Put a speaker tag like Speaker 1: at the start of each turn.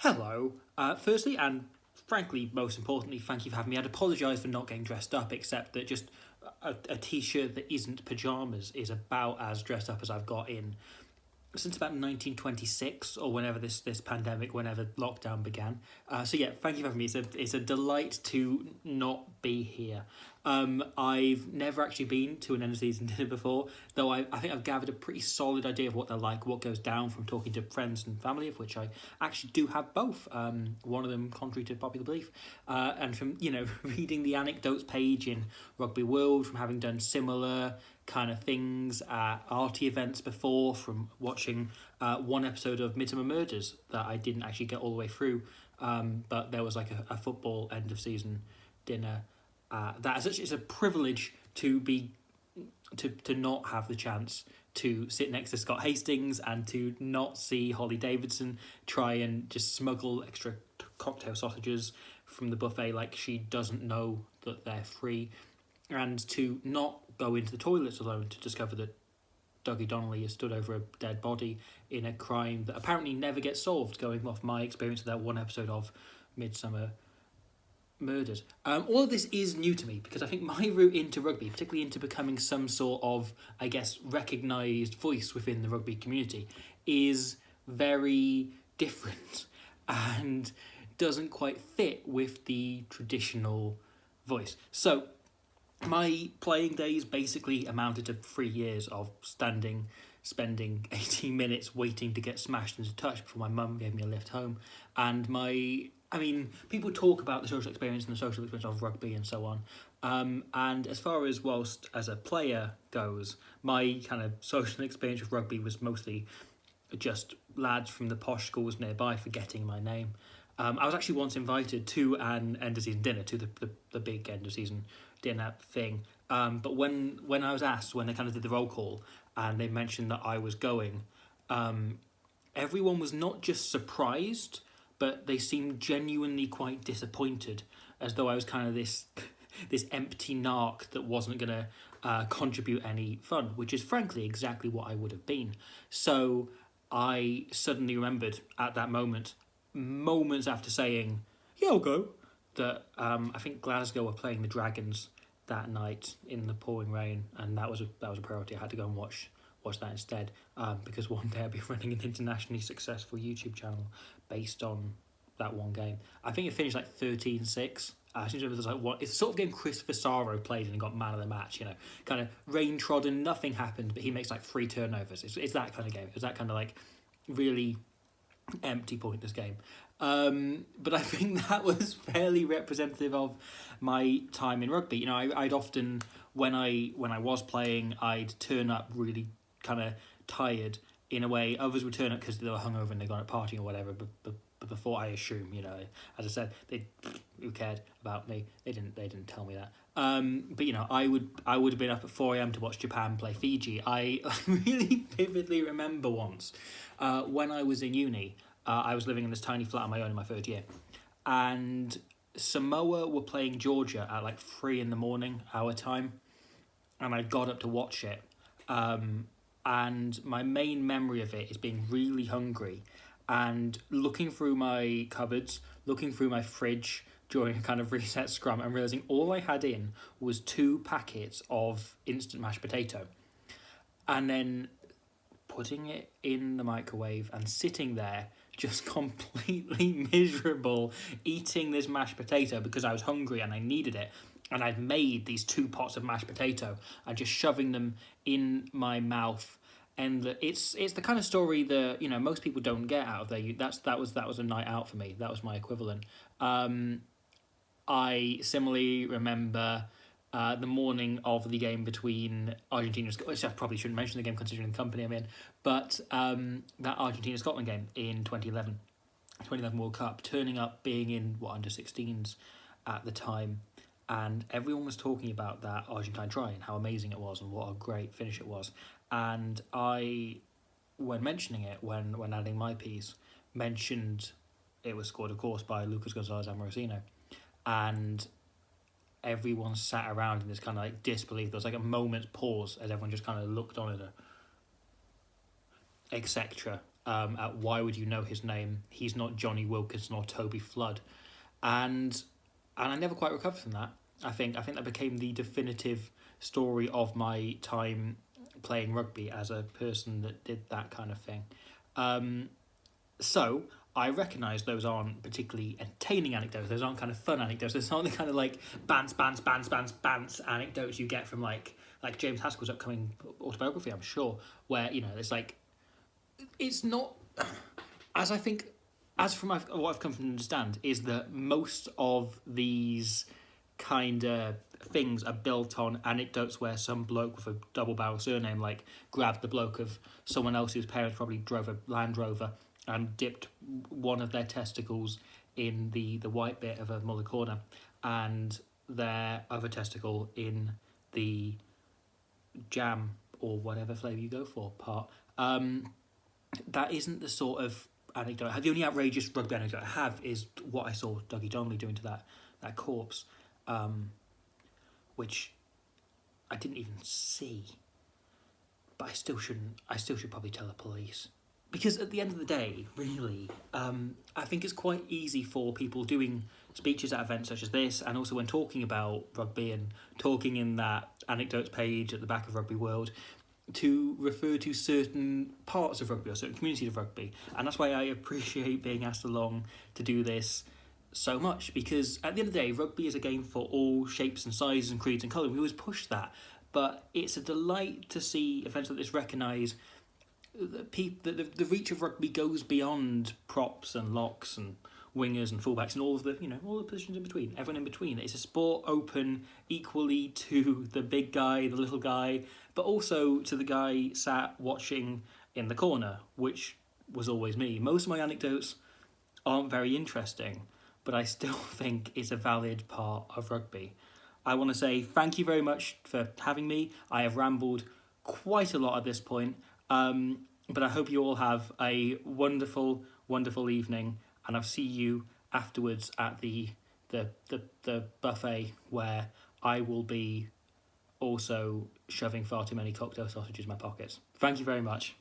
Speaker 1: Hello. Firstly, and frankly, most importantly, thank you for having me. I'd apologise for not getting dressed up, except that just a t-shirt that isn't pyjamas is about as dressed up as I've got in since about 1926 or whenever this pandemic, whenever lockdown began. So yeah, thank you for having me. It's a delight to not be here. I've never actually been to an end of season dinner before, though I think I've gathered a pretty solid idea of what they're like, what goes down from talking to friends and family, of which I actually do have both. One of them contrary to popular belief, and from reading the anecdotes page in Rugby World, from having done similar kind of things at arty events before, from watching one episode of Midsummer Murders that I didn't actually get all the way through, but there was like a football end of season dinner. That is such, it's a privilege to be to not have the chance to sit next to Scott Hastings and to not see Holly Davidson try and just smuggle extra cocktail sausages from the buffet like she doesn't know that they're free, and to not go into the toilets alone to discover that Dougie Donnelly has stood over a dead body in a crime that apparently never gets solved, going off my experience of that one episode of Midsummer Murders. All of this is new to me because I think my route into rugby, particularly into becoming some sort of, I guess, recognised voice within the rugby community, is very different and doesn't quite fit with the traditional voice. So my playing days basically amounted to 3 years of spending 18 minutes waiting to get smashed into touch before my mum gave me a lift home. And people talk about the social experience and the social experience of rugby and so on. And as far as whilst as a player goes, my kind of social experience with rugby was mostly just lads from the posh schools nearby forgetting my name. I was actually once invited to an end of season dinner, to the big end of season dinner thing. But when I was asked, when they kind of did the roll call and they mentioned that I was going, everyone was not just surprised, but they seemed genuinely quite disappointed, as though I was kind of this empty narc that wasn't going to contribute any fun, which is frankly exactly what I would have been. So I suddenly remembered at that moment, moments after saying, yeah, I'll go, that I think Glasgow were playing the Dragons that night in the pouring rain, and that was a priority. I had to go and watch that instead, because one day I'll be running an internationally successful YouTube channel based on that one game. I think it finished like 13-6. I seem to remember there's like one. It's sort of game Christopher Saro played and got man of the match. Kind of rain trodden, nothing happened, but he makes like 3 turnovers. It's that kind of game. It's that kind of like really empty pointless game. But I think that was fairly representative of my time in rugby. I'd often, when I was playing, I'd turn up really kind of tired in a way. Others would turn up because they were hungover and they got at partying or whatever. But before, I assume, as I said, who cared about me? They didn't tell me that. But I would have been up at 4 a.m. to watch Japan play Fiji. I really vividly remember once when I was in uni. I was living in this tiny flat on my own in my third year, and Samoa were playing Georgia at like 3 a.m. our time, and I got up to watch it. And my main memory of it is being really hungry and looking through my cupboards, looking through my fridge during a kind of reset scrum, and realising all I had in was 2 packets of instant mashed potato, and then putting it in the microwave and sitting there just completely miserable, eating this mashed potato because I was hungry and I needed it. And I'd made these 2 pots of mashed potato and just shoving them in my mouth. And it's the kind of story that most people don't get out of there. That was a night out for me. That was my equivalent. I similarly remember the morning of the game between Argentina and Scotland, which I probably shouldn't mention the game considering the company I'm in, but that Argentina-Scotland game in 2011 World Cup, turning up, being in, under-16s at the time, and everyone was talking about that Argentine try and how amazing it was and what a great finish it was. And I, when mentioning it, when adding my piece, mentioned it was scored, of course, by Lucas Gonzalez Amorosino, and everyone sat around in this kind of like disbelief. There was like a moment's pause as everyone just kind of looked on it, etc. at why would you know his name? He's not Johnny Wilkinson or Toby Flood. And I never quite recovered from that. I think that became the definitive story of my time playing rugby as a person that did that kind of thing. So I recognise those aren't particularly entertaining anecdotes. Those aren't kind of fun anecdotes. Those aren't the kind of like bants anecdotes you get from like James Haskell's upcoming autobiography, I'm sure, where, it's like, it's not, as I think, as from what I've come to understand, is that most of these kind of things are built on anecdotes where some bloke with a double barrel surname like grabbed the bloke of someone else whose parents probably drove a Land Rover and dipped one of their testicles in the white bit of a Muller corner and their other testicle in the jam or whatever flavour you go for part. That isn't the sort of anecdote. The only outrageous rugby anecdote I have is what I saw Dougie Donnelly doing to that corpse, which I didn't even see. But I still should probably tell the police. Because at the end of the day, really, I think it's quite easy for people doing speeches at events such as this, and also when talking about rugby and talking in that anecdotes page at the back of Rugby World, to refer to certain parts of rugby or certain communities of rugby. And that's why I appreciate being asked along to do this so much, because at the end of the day, rugby is a game for all shapes and sizes and creeds and colours. We always push that, but it's a delight to see events like this recognise that the reach of rugby goes beyond props and locks and wingers and fullbacks and all of the all the positions in between, everyone in between. It's a sport open equally to the big guy, the little guy, but also to the guy sat watching in the corner, which was always me. Most of my anecdotes aren't very interesting, but I still think it's a valid part of rugby. I want to say thank you very much for having me. I have rambled quite a lot at this point, but I hope you all have a wonderful, wonderful evening, and I'll see you afterwards at the buffet, where I will be also shoving far too many cocktail sausages in my pockets. Thank you very much.